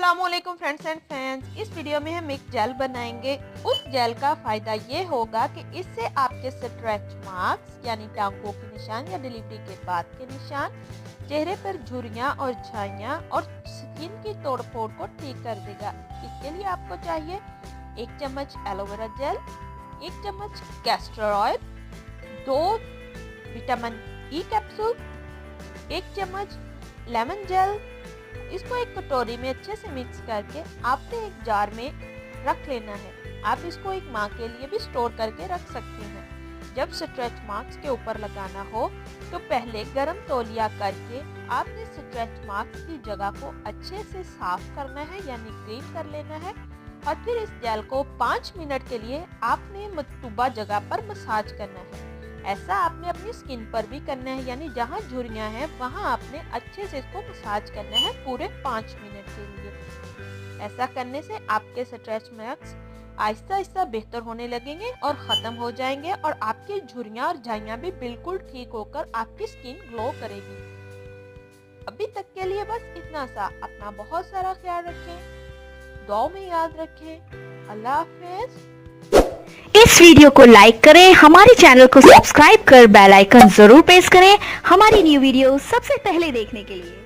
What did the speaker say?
अस्सलामुअलैकुम friends and fans. इस video में हम एक जेल बनाएंगे। उस जेल का फायदा ये होगा कि इससे आपके स्ट्रेच मार्क्स यानी टांगों के निशान या डिलीवरी के बाद के निशान, चेहरे पर झुर्रियां और झाइयां और स्किन की तोड़फोड़ को ठीक कर देगा। इसके लिए आपको चाहिए 1 चम्मच एलोवेरा जेल, 1 चम्मच castor oil, 2 vitamin E capsule, 1 चम्मच लेमन जेल। इसको एक कटोरी में अच्छे से मिक्स करके आपने एक जार में रख लेना है। आप इसको एक माह के लिए भी स्टोर करके रख सकते हैं। जब स्ट्रेच मार्क्स के ऊपर लगाना हो तो पहले गरम तौलिया करके आपने स्ट्रेच मार्क्स की जगह को अच्छे से साफ करना है यानी क्लीन कर लेना है। और फिर इस जेल को 5 मिनट के लिए आपने मतलूबा जगह पर मसाज करना है। ऐसा आपने अपनी स्किन पर भी करना है यानी जहाँ झुर्रियाँ हैं वहाँ आपने अच्छे से इसको मसाज करना है पूरे 5 मिनट के लिए। ऐसा करने से आपके स्ट्रेच मार्क्स आहिस्ता आहिस्ता बेहतर होने लगेंगे और ख़त्म हो जाएंगे और आपकी झुर्रियाँ और झाइयाँ भी बिल्कुल ठीक होकर आपकी स्किन ग्लो करेगी। अभी तक के लिए बस इतना सा। अपना बहुत सारा ख्याल रखें, दुआ में याद रखें। अल्लाह हाफ़िज़। इस वीडियो को लाइक करें, हमारे चैनल को सब्सक्राइब कर बेल आइकन जरूर प्रेस करें हमारी न्यू वीडियो सबसे पहले देखने के लिए।